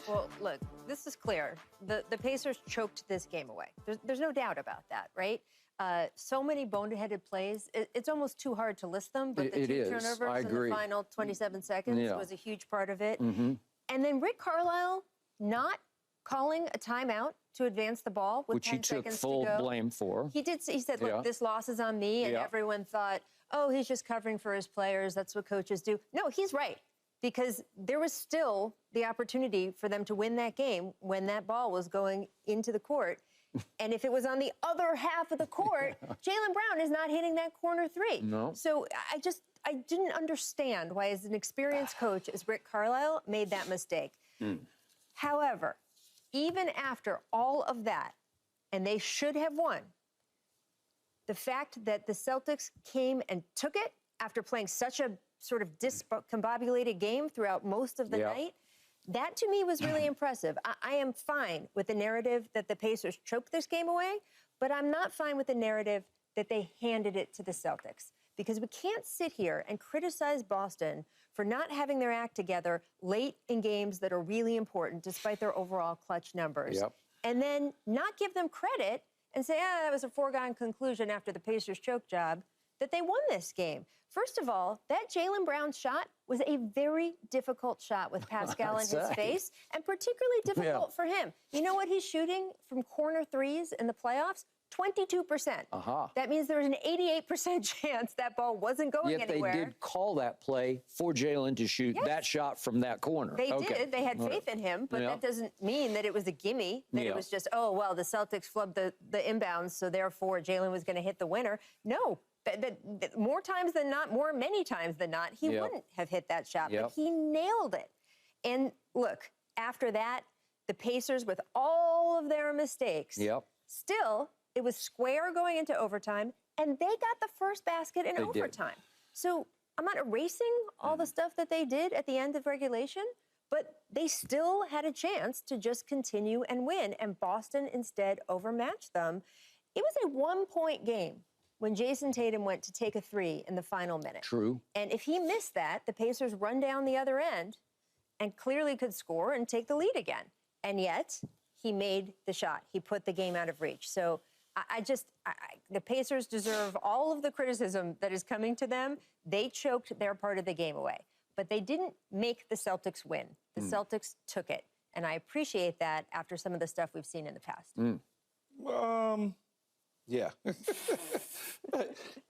Well, look, this is clear. The Pacers choked this game away. There's no doubt about that, right? So many boneheaded plays. It's almost too hard to list them, but the two turnovers in the final 27 seconds was a huge part of it. And then Rick Carlisle not calling a timeout to advance the ball with 10 seconds to go. Which he took full blame for. He did. He said, look, this loss is on me. And everyone thought, oh, he's just covering for his players. That's what coaches do. No, he's right. Because there was still the opportunity for them to win that game when that ball was going into the court. And if it was on the other half of the court, Jaylen Brown is not hitting that corner three. No. So I didn't understand why, as an experienced coach, as Rick Carlisle, made that mistake. However, even after all of that, and they should have won, the fact that the Celtics came and took it after playing such a sort of discombobulated game throughout most of the night, that to me was really impressive. I am fine with the narrative that the Pacers choked this game away, but I'm not fine with the narrative that they handed it to the Celtics. Because we can't sit here and criticize Boston for not having their act together late in games that are really important, despite their overall clutch numbers. And then not give them credit and say, that was a foregone conclusion after the Pacers choke job, that they won this game. First of all, that Jaylen Brown shot was a very difficult shot with Pascal in his face, and particularly difficult for him. You know what he's shooting from corner threes in the playoffs? 22%. That means there was an 88% chance that ball wasn't going anywhere. Yet they did call that play for Jaylen to shoot that shot from that corner. They did. They had faith in him, but that doesn't mean that it was a gimme, that it was just, oh, well, the Celtics flubbed the inbounds, so therefore Jaylen was going to hit the winner. No. More times than not, many times than not, he wouldn't have hit that shot, but he nailed it. And look, after that, the Pacers, with all of their mistakes, still, it was square going into overtime, and they got the first basket in overtime. So I'm not erasing all the stuff that they did at the end of regulation, but they still had a chance to just continue and win, and Boston instead overmatched them. It was a one-point game when Jason Tatum went to take a three in the final minute. True. And if he missed that, the Pacers run down the other end and clearly could score and take the lead again. And yet, he made the shot. He put the game out of reach. So the Pacers deserve all of the criticism that is coming to them. They choked their part of the game away. But they didn't make the Celtics win. The Celtics took it. And I appreciate that after some of the stuff we've seen in the past. Yeah.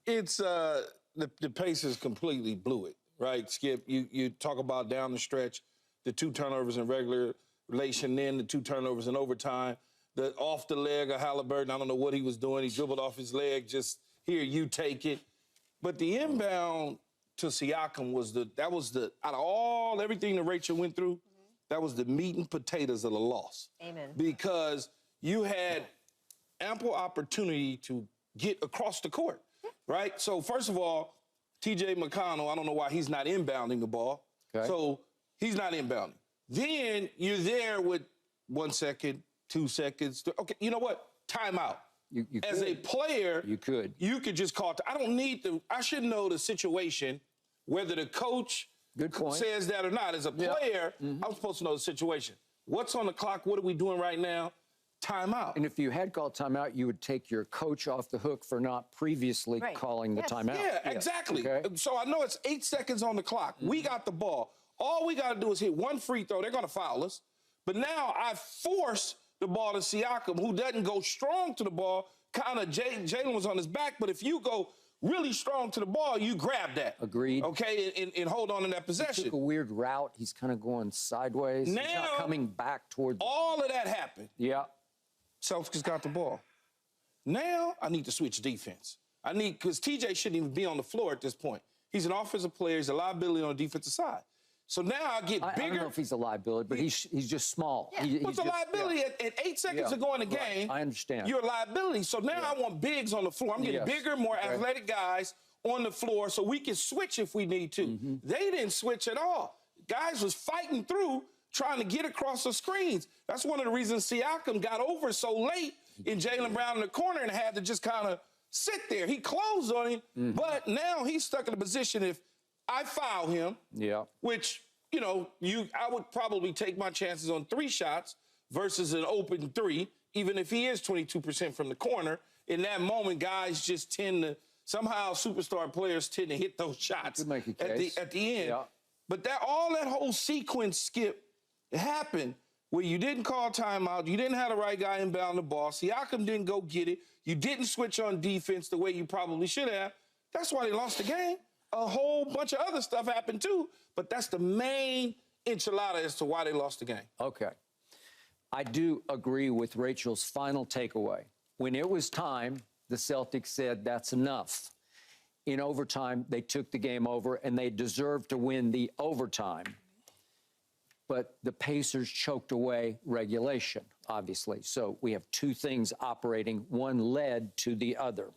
It's the Pacers completely blew it, right, Skip? You talk about down the stretch, the two turnovers in regulation, then the two turnovers in overtime, the off the leg of Halliburton. I don't know what he was doing. He dribbled off his leg. Just here, you take it. But the inbound to Siakam was out of everything that Rachel went through, that was the meat and potatoes of the loss. Amen. Because you had ample opportunity to get across the court, right? So, first of all, T.J. McConnell, I don't know why he's not inbounding the ball. So, he's not inbounding. Then you're there with 1 second, 2 seconds. Okay, you know what? Timeout. You As could. a player, you could just call. I should know the situation, whether the coach says that or not. As a player, I'm supposed to know the situation. What's on the clock? What are we doing right now? Timeout. And if you had called timeout, you would take your coach off the hook for not previously calling the timeout. Yeah, exactly. Okay. So I know it's 8 seconds on the clock. We got the ball. All we got to do is hit one free throw. They're going to foul us. But now I force the ball to Siakam, who doesn't go strong to the ball. Kind of Jaylen was on his back, but if you go really strong to the ball, you grab that. Agreed. Okay, and hold on in that possession. He took a weird route. He's kind of going sideways. Now, he's not coming back toward all of that happened. Yeah. Celtics got the ball. Now I need to switch defense. Because TJ shouldn't even be on the floor at this point. He's an offensive player. He's a liability on the defensive side. So now I get bigger. I don't know if he's a liability, but he's just small. Yeah. What's a liability? At 8 seconds to go in the game, I understand. You're a liability. So now I want bigs on the floor. I'm getting bigger, more athletic guys on the floor so we can switch if we need to. They didn't switch at all. Guys was fighting through, trying to get across the screens. That's one of the reasons Siakam got over so late in Jaylen Brown in the corner and had to just kind of sit there. He closed on him, but now he's stuck in a position if I foul him, which you know, I would probably take my chances on 3 shots versus an open 3, even if he is 22% from the corner. In that moment, guys just tend to, somehow superstar players tend to hit those shots Could make a case. at the end. Yeah. But that whole sequence, Skip, happened where you didn't call timeout, you didn't have the right guy inbound the ball, Siakam didn't go get it, you didn't switch on defense the way you probably should have. That's why they lost the game. A whole bunch of other stuff happened too, but that's the main enchilada as to why they lost the game. Okay. I do agree with Rachel's final takeaway. When it was time, the Celtics said that's enough. In overtime, they took the game over, and they deserved to win the overtime. But the Pacers choked away regulation, obviously. So we have 2 things operating. One led to the other.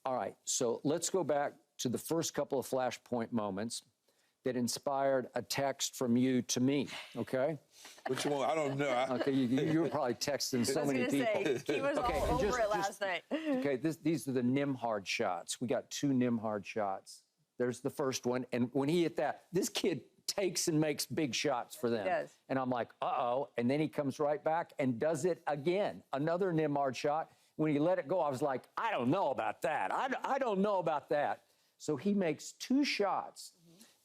All right, so let's go back to the first couple of flashpoint moments that inspired a text from you to me, okay? Which one? I don't know. Okay, you were probably texting so many people. He was all over it last night. Okay, these are the Nimhard shots. We got 2 Nimhard shots. There's the first one, and when he hit that, this kid takes and makes big shots for them. Yes. And I'm like, uh-oh, and then he comes right back and does it again. Another Nimhard shot. When he let it go, I was like, I don't know about that. I don't know about that. So he makes 2 shots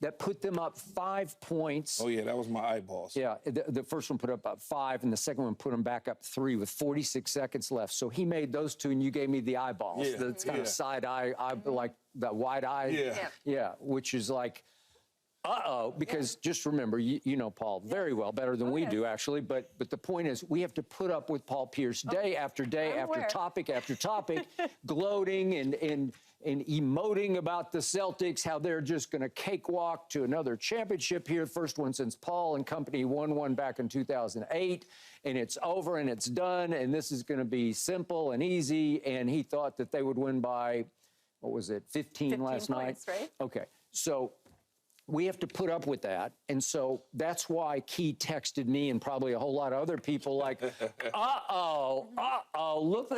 that put them up 5 points. Oh, yeah, that was my eyeballs. Yeah, the first one put up 5, and the second one put them back up 3 with 46 seconds left. So he made those 2, and you gave me the eyeballs. Yeah, That's kind of side eye, like that wide eye. Yeah. Which is like, uh-oh, because just remember, you know Paul very well, better than we do, actually. But the point is, we have to put up with Paul Pierce day after day after topic after topic, gloating and emoting about the Celtics, how they're just going to cakewalk to another championship here. First one since Paul and company won one back in 2008. And it's over and it's done. And this is going to be simple and easy. And he thought that they would win by, what was it, 15 last night? Right? Okay. So we have to put up with that. And so that's why Key texted me and probably a whole lot of other people like, look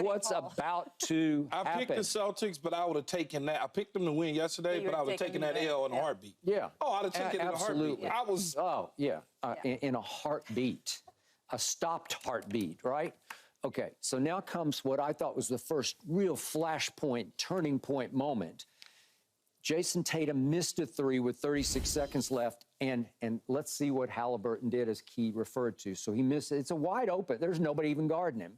what's about to happen. I picked the Celtics, but I would have taken that. I picked them to win yesterday, but I would have taken that L in a heartbeat. Yeah. Oh, I'd have taken it in a heartbeat. Absolutely. I was. Oh, yeah. In a heartbeat, a stopped heartbeat, right? Okay. So now comes what I thought was the first real flashpoint, turning point moment. Jason Tatum missed a 3 with 36 seconds left, and let's see what Halliburton did, as Key referred to. So he missed it. It's a wide open. There's nobody even guarding him.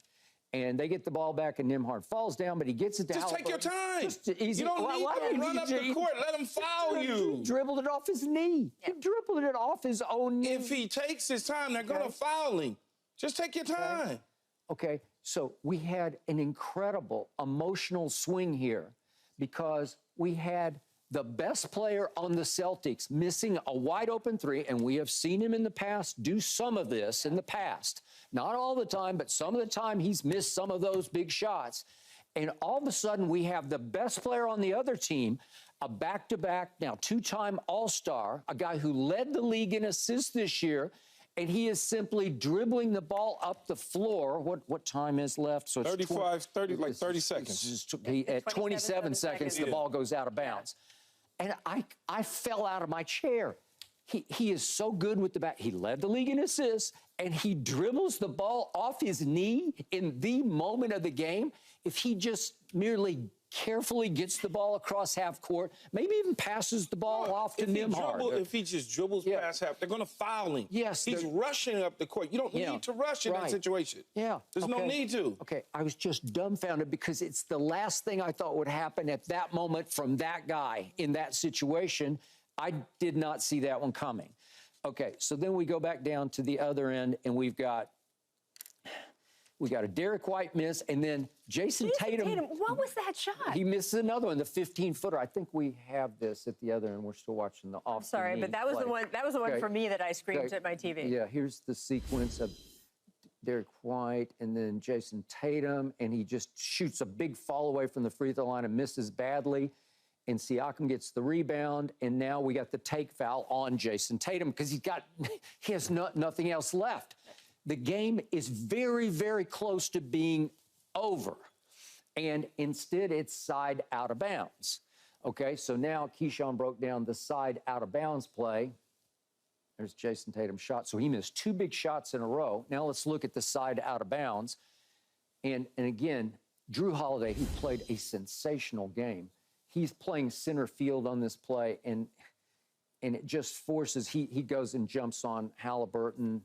And they get the ball back, and Nimhard falls down, but he gets it to Just Halliburton. take your time. Just easy. You don't need to run up the court. Let him foul you. He dribbled it off his knee. He dribbled it off his own knee. If he takes his time, they're going to foul him. Just take your time. Okay, so we had an incredible emotional swing here because we had the best player on the Celtics missing a wide open 3, and we have seen him in the past do some of this in the past. Not all the time, but some of the time he's missed some of those big shots. And all of a sudden we have the best player on the other team, a back-to-back, now 2-time All-Star, a guy who led the league in assists this year, and he is simply dribbling the ball up the floor. What time is left? So it's 30 seconds. At 27 seconds, the ball goes out of bounds. And I fell out of my chair. He is so good with the bat. He led the league in assists, and he dribbles the ball off his knee in the moment of the game. If he just merely carefully gets the ball across half court, maybe even passes the ball off to Nimhard. If he just dribbles past half, they're going to foul him. Yes. He's rushing up the court. You don't need to rush in that situation. Yeah. There's no need to. Okay, I was just dumbfounded because it's the last thing I thought would happen at that moment from that guy in that situation. I did not see that one coming. Okay, so then we go back down to the other end, and we got a Derek White miss, and then Jason Tatum. What was that shot? He missed another one, the 15-footer. I think we have this at the other end. We're still watching the off. I'm sorry, but that was the one. That was the one for me that I screamed at my TV. Yeah, here's the sequence of Derek White and then Jason Tatum, and he just shoots a big fall away from the free throw line and misses badly. And Siakam gets the rebound, and now we got the take foul on Jason Tatum because he has nothing else left. The game is very, very close to being over, and instead it's side out of bounds. Okay, so now Keyshawn broke down the side out of bounds play. There's Jason Tatum's shot. So he missed 2 big shots in a row. Now let's look at the side out of bounds. And again, Drew Holiday, who played a sensational game, he's playing center field on this play, and it just forces, he goes and jumps on Halliburton.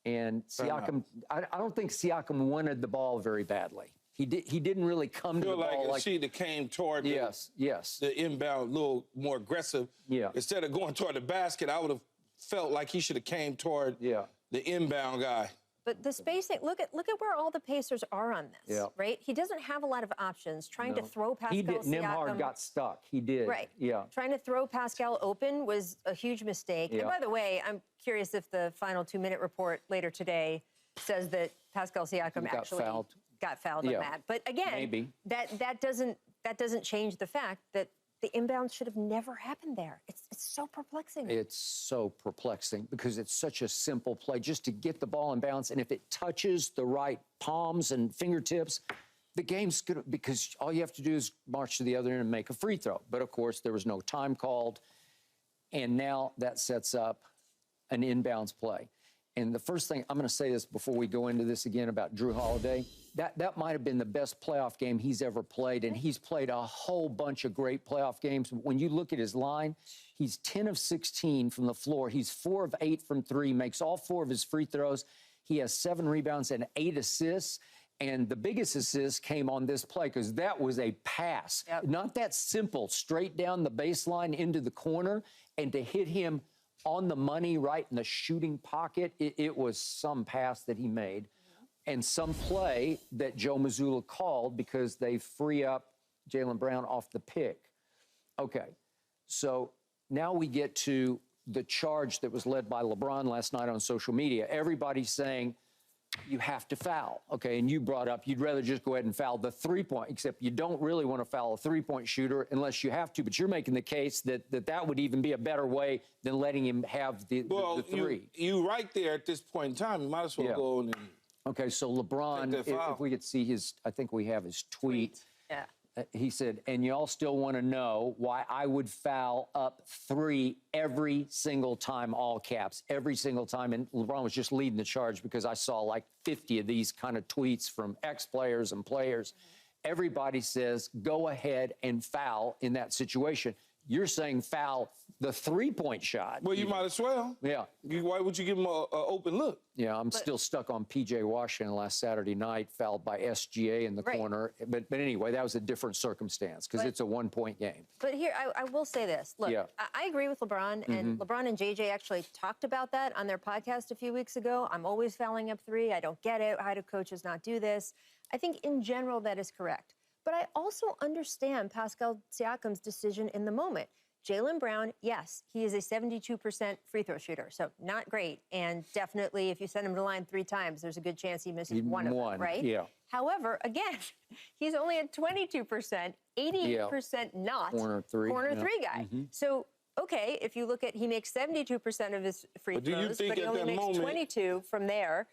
And Siakam, I don't think Siakam wanted the ball very badly. He didn't really come to the ball like she that came toward the inbound, a little more aggressive. Yeah. Instead of going toward the basket, I would have felt like he should have came toward the inbound guy. But the spacing, look at where all the Pacers are on this, right? He doesn't have a lot of options. Trying to throw Pascal Siakam. Nembhard got stuck. He did. Right. Yeah. Trying to throw Pascal open was a huge mistake. Yeah. And by the way, I'm curious if the final 2-minute report later today says that Pascal Siakam actually got fouled on that. But again, maybe. that doesn't change the fact that the inbound should have never happened there. It's so perplexing. It's so perplexing because it's such a simple play just to get the ball in bounds. And if it touches the right palms and fingertips, the game's good because all you have to do is march to the other end and make a free throw. But of course, there was no time called. And now that sets up an inbounds play. And the first thing, I'm going to say this before we go into this again about Drew Holiday, that might have been the best playoff game he's ever played, and he's played a whole bunch of great playoff games. When you look at his line, he's 10 of 16 from the floor. He's 4 of 8 from 3, makes all 4 of his free throws. He has 7 rebounds and 8 assists. And the biggest assist came on this play because that was a pass. Yep. Not that simple, straight down the baseline into the corner, and to hit him on the money right in the shooting pocket, it was some pass that he made. And some play that Joe Mazzulla called because they free up Jaylen Brown off the pick. Okay, so now we get to the charge that was led by LeBron last night on social media. Everybody's saying you have to foul, okay? And you brought up you'd rather just go ahead and foul the 3-point, except you don't really want to foul a 3-point shooter unless you have to. But you're making the case that that would even be a better way than letting him have the 3. You right there at this point in time, you might as well go on and... Okay, so LeBron, if we could see his, I think we have his tweet. Yeah. He said, and y'all still want to know why I would foul up 3 every single time, all caps, every single time. And LeBron was just leading the charge because I saw like 50 of these kind of tweets from ex-players and players. Everybody says, go ahead and foul in that situation. You're saying foul the 3-point shot. Well, you might as well. Yeah. Why would you give him an open look? Yeah, I'm still stuck on P.J. Washington last Saturday night, fouled by SGA in the corner. But anyway, that was a different circumstance because it's a 1-point game. But here, I will say this. Look, I agree with LeBron, and LeBron and JJ actually talked about that on their podcast a few weeks ago. I'm always fouling up 3. I don't get it. How do coaches not do this? I think in general that is correct. But I also understand Pascal Siakam's decision in the moment. Jaylen Brown, yes, he is a 72% free throw shooter, so not great. And definitely, if you send him to the line 3 times, there's a good chance he misses one of them, right? Yeah. However, again, he's only at 22%, 88% not corner 3 guy. So, okay, if you look at, he makes 72% of his free throws, but he only makes 22 from there.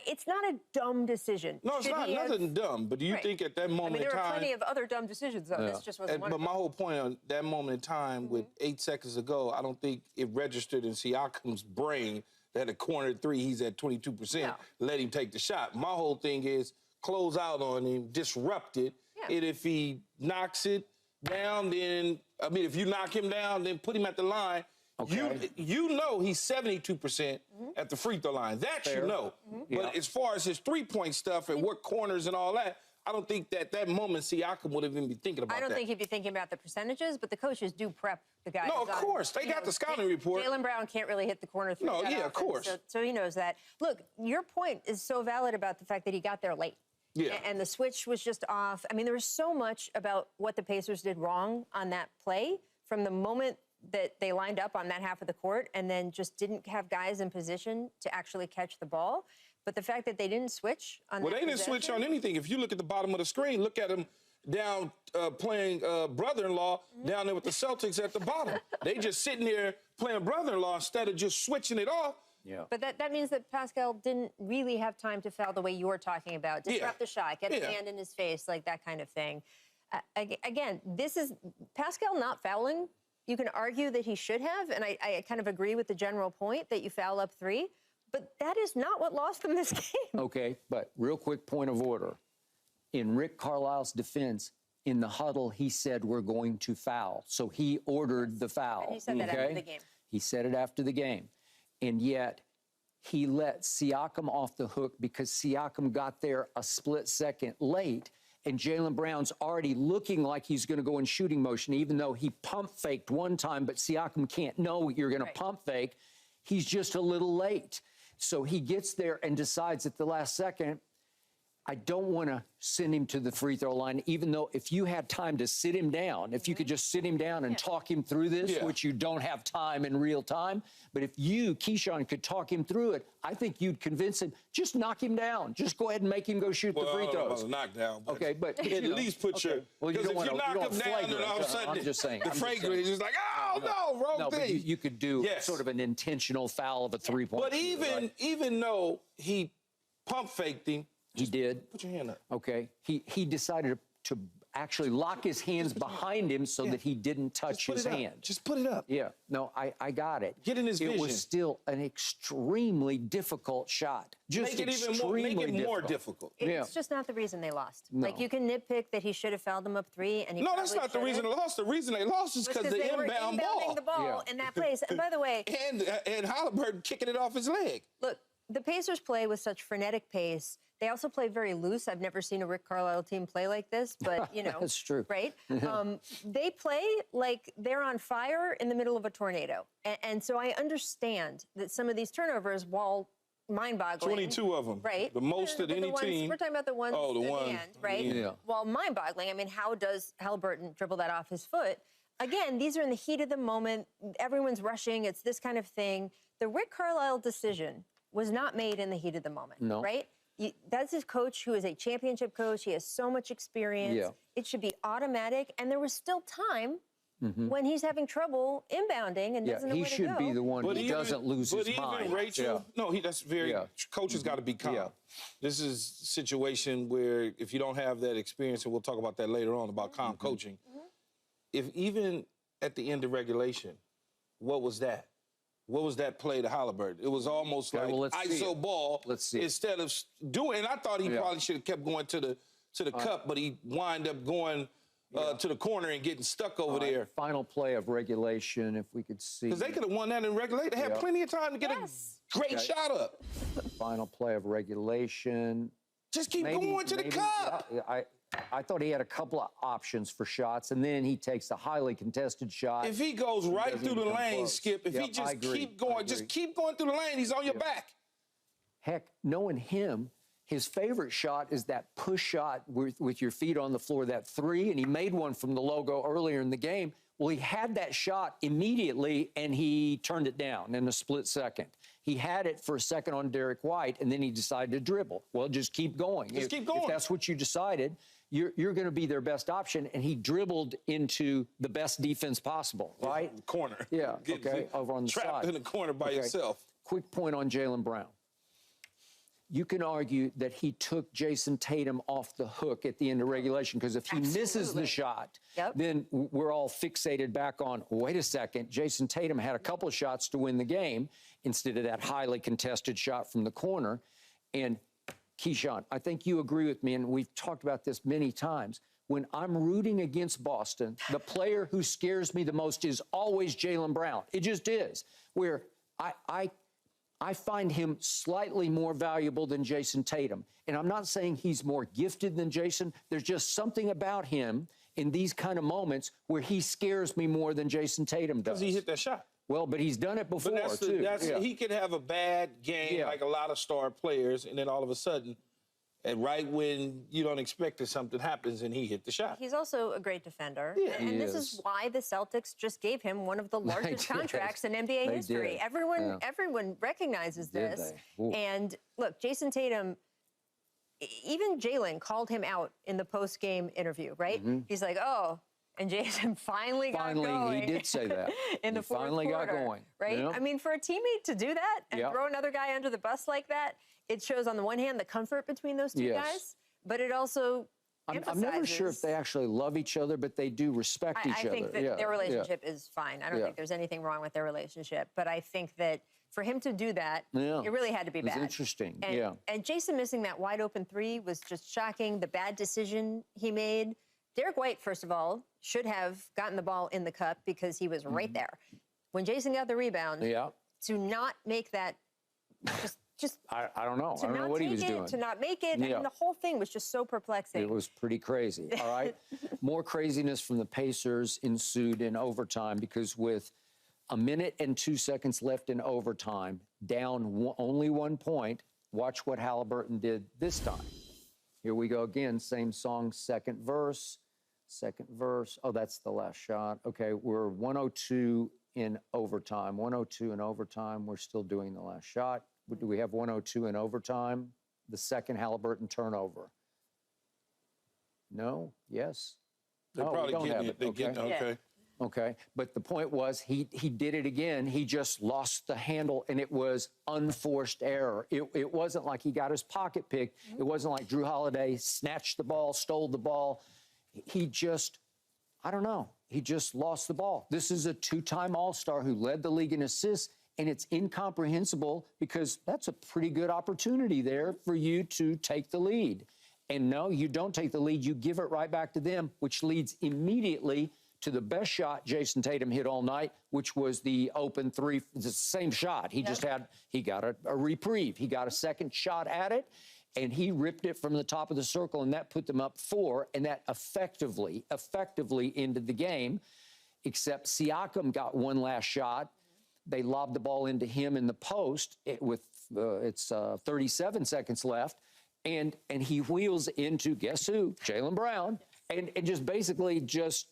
It's not a dumb decision. No, it's not nothing dumb. But do you think at that moment in time... there are plenty of other dumb decisions, though. This just wasn't one But of them. my whole point on that moment in time, with 8 seconds ago, I don't think it registered in Siakam's brain that at corner 3, he's at 22%. No. Let him take the shot. My whole thing is close out on him, disrupt it, and if he knocks it down, then... I mean, if you knock him down, then put him at the line... Okay. You know he's 72% at the free throw line. That you know. But as far as his 3-point stuff and what corners and all that, I don't think that moment Siakam would even be thinking about that. I don't think he'd be thinking about the percentages, but the coaches do prep the guys. No, of course. They got the scouting report. Jaylen Brown can't really hit the corner 3. No, yeah, of course. So he knows that. Look, your point is so valid about the fact that he got there late. Yeah. And the switch was just off. I mean, there was so much about what the Pacers did wrong on that play from the moment that they lined up on that half of the court and then just didn't have guys in position to actually catch the ball. But the fact that they didn't switch on that Well, they didn't switch on anything. If you look at the bottom of the screen, look at them down playing brother-in-law down there with the Celtics at the bottom. They just sitting there playing brother-in-law instead of just switching it off. Yeah. But that means that Pascal didn't really have time to foul the way you're talking about. Disrupt the shot, get his hand in his face, like that kind of thing. Again, this is Pascal not fouling You can argue that he should have, and I kind of agree with the general point that you foul up 3, but that is not what lost them this game. Okay, but real quick point of order. In Rick Carlisle's defense, in the huddle, he said, we're going to foul. So he ordered the foul. And he said that after the game. He said it after the game. And yet, he let Siakam off the hook because Siakam got there a split second late. And Jaylen Brown's already looking like he's going to go in shooting motion, even though he pump faked one time, but Siakam can't know you're going to pump fake. He's just a little late. So he gets there and decides at the last second, I don't want to send him to the free throw line, even though if you had time to sit him down, if you could just sit him down and talk him through this, which you don't have time in real time. But if you, Keyshawn, could talk him through it, I think you'd convince him, just knock him down. Just go ahead and make him go shoot the free throws. Knockdown. Okay, but at least put your, well, because if you knock him down, then all of a sudden I'm just saying, the fragrance is just like, oh, no, wrong thing. But you could do sort of an intentional foul of a three-point But even though he pump faked him, he did. Put your hand up. Okay. He decided to actually lock his hands behind him so that he didn't touch his hand. Just put it up. Yeah. No, I got it. Get in his vision. It was still an extremely difficult shot. Just make it more difficult. It's just not the reason they lost. No. Like, you can nitpick that he should have fouled them up 3, and he no, that's not the reason they lost. The reason they lost is because they were inbounding the ball in that place. And by the way, and Halliburton kicking it off his leg. Look, the Pacers play with such frenetic pace. They also play very loose. I've never seen a Rick Carlisle team play like this, but, you know. That's true. Right? They play like they're on fire in the middle of a tornado. And so I understand that some of these turnovers, while mind-boggling. 22 of them. Right. The most at any team. We're talking about the ones at the end, right? Yeah. While mind-boggling, I mean, how does Halliburton dribble that off his foot? Again, these are in the heat of the moment. Everyone's rushing. It's this kind of thing. The Rick Carlisle decision was not made in the heat of the moment, right? That's his coach, who is a championship coach. He has so much experience. Yeah. It should be automatic. And there was still time when he's having trouble inbounding and doesn't know where to go. He should be the one who doesn't lose his mind. But even Rachel, no, that's very, coaches got to be calm. This is a situation where if you don't have that experience, and we'll talk about that later on, about calm coaching, if even at the end of regulation, what was that? What was that play to Halliburton? It was almost like ISO ball. Let's see. Instead of doing, and I thought he probably should have kept going to the cup, but he wind up going to the corner and getting stuck over there. Final play of regulation, if we could see. Because they could have won that in regulation. They had plenty of time to get a great shot up. Final play of regulation. Just keep going to the cup. I thought he had a couple of options for shots, and then he takes a highly contested shot. If he goes right through the lane, Skip, if he just keep going, just keep going through the lane, he's on your back. Heck, knowing him, his favorite shot is that push shot with your feet on the floor, that 3, and he made one from the logo earlier in the game. Well, he had that shot immediately, and he turned it down in a split second. He had it for a second on Derek White, and then he decided to dribble. Well, just keep going. Just keep going. If that's what you decided, you're going to be their best option, and he dribbled into the best defense possible, right? Corner. Yeah, okay, over on the side. Trapped in the corner by yourself. Quick point on Jaylen Brown. You can argue that he took Jason Tatum off the hook at the end of regulation, because if he misses the shot, then we're all fixated back on, wait a second, Jason Tatum had a couple of shots to win the game instead of that highly contested shot from the corner. And Keyshawn, I think you agree with me, and we've talked about this many times. When I'm rooting against Boston, the player who scares me the most is always Jaylen Brown. It just is. Where I find him slightly more valuable than Jason Tatum. And I'm not saying he's more gifted than Jason. There's just something about him in these kind of moments where he scares me more than Jason Tatum does. Because he hit that shot. Well, but he's done it before, too. He could have a bad game like a lot of star players, and then all of a sudden, and right when you don't expect it, something happens, and he hit the shot. He's also a great defender. Yeah, and this is why the Celtics just gave him one of the largest contracts in NBA history. Everyone recognizes this. And look, Jason Tatum, even Jalen called him out in the post-game interview, right? He's like, oh, and Jason finally got going. He did say that. In the fourth quarter, got going. Right? Yep. I mean, for a teammate to do that and throw another guy under the bus like that, it shows on the one hand the comfort between those two guys, but it also I'm never sure if they actually love each other, but they do respect each other. I think that their relationship is fine. I don't think there's anything wrong with their relationship. But I think that for him to do that, it really had to be bad. It's interesting, And Jason missing that wide open three was just shocking. The bad decision he made. Derek White, first of all, should have gotten the ball in the cup because he was right there. When Jason got the rebound, to not make that just I don't know. I don't know what he was doing. To not make it. And the whole thing was just so perplexing. It was pretty crazy. All right. More craziness from the Pacers ensued in overtime because with a minute and 2 seconds left in overtime, down only 1 point, watch what Halliburton did this time. Here we go again. Same song, second verse. Oh, that's the last shot. Okay, we're 102 in overtime. 102 in overtime. We're still doing the last shot. Do we have 102 in overtime? The second Halliburton turnover. No? Yes? They're probably getting it. They're getting it. Okay. Okay. But the point was he did it again. He just lost the handle, and it was unforced error. It wasn't like he got his pocket picked. It wasn't like Drew Holiday snatched the ball, stole the ball. He just, I don't know. He just lost the ball. This is a two-time All-Star who led the league in assists. And it's incomprehensible because that's a pretty good opportunity there for you to take the lead. And no, you don't take the lead. You give it right back to them, which leads immediately to the best shot Jason Tatum hit all night, which was the open three. It's the same shot. He just he got a reprieve. He got a second shot at it, and he ripped it from the top of the circle, and that put them up 4, and that effectively ended the game, except Siakam got one last shot. They lobbed the ball into him in the post with 37 seconds left, and he wheels into, guess who? Jaylen Brown, and just basically Jaylen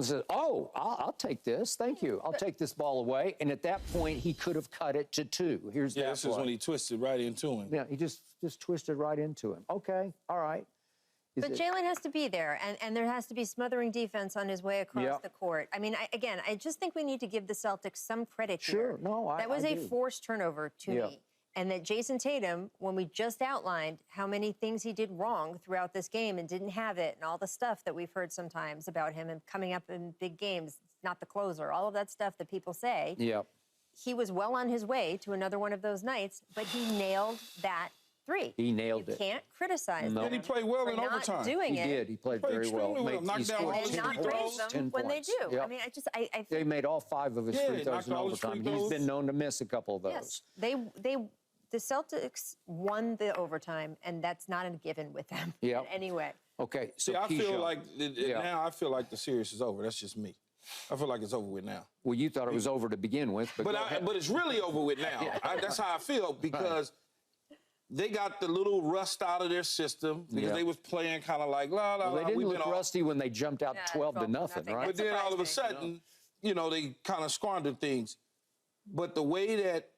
says, "Oh, I'll take this. Thank you. I'll take this ball away." And at that point, he could have cut it to 2. Here's that. This is when he twisted right into him. Yeah, he just twisted right into him. Okay, all right. But Jaylen has to be there, and there has to be smothering defense on his way across the court. I mean, I just think we need to give the Celtics some credit here. Sure, no, that was I a do. Forced turnover to me. And that Jason Tatum, when we just outlined how many things he did wrong throughout this game and didn't have it, and all the stuff that we've heard sometimes about him and coming up in big games, not the closer, all of that stuff that people say, he was well on his way to another one of those nights, but he nailed that 3. He nailed it. You can't criticize him. And he played well in overtime. Doing He did. He played very well. Knocked down all his and not free praise throws. them when they do. I mean, I think They made all 5 of his free throws in overtime. He's been known to miss a couple of those. Yes, the Celtics won the overtime, and that's not a given with them in any way. Okay, so I feel like now I feel like the series is over. That's just me. I feel like it's over with now. Well, you thought it was over to begin with, but it's really over with now. That's how I feel because they got the little rust out of their system because they was playing kind of like la la. Well, they didn't look rusty when they jumped out 12 to nothing, right? But then all of a sudden, they kind of squandered things. But the way that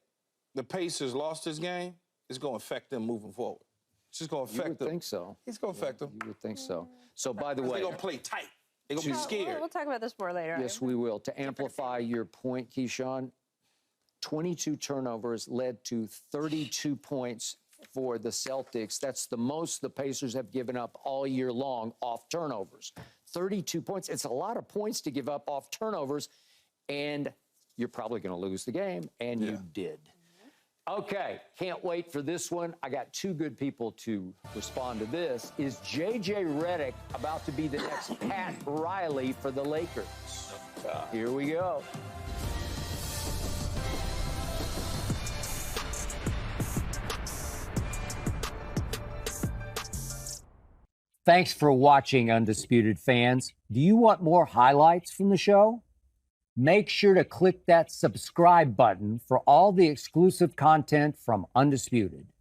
the Pacers lost this game is going to affect them moving forward. It's just going to affect them. You would think so. It's going to affect them. You would think so. So, by the way, they're going to play tight. They're going to be scared. We'll talk about this more later. Yes, we will. To amplify your point, Keyshawn, 22 turnovers led to 32 points for the Celtics. That's the most the Pacers have given up all year long off turnovers. 32 points. It's a lot of points to give up off turnovers, and you're probably going to lose the game, and you did. Okay, can't wait for this one. I got 2 good people to respond to this. Is J.J. Redick about to be the next Pat Riley for the Lakers? Here we go. Thanks for watching, Undisputed fans. Do you want more highlights from the show? Make sure to click that subscribe button for all the exclusive content from Undisputed.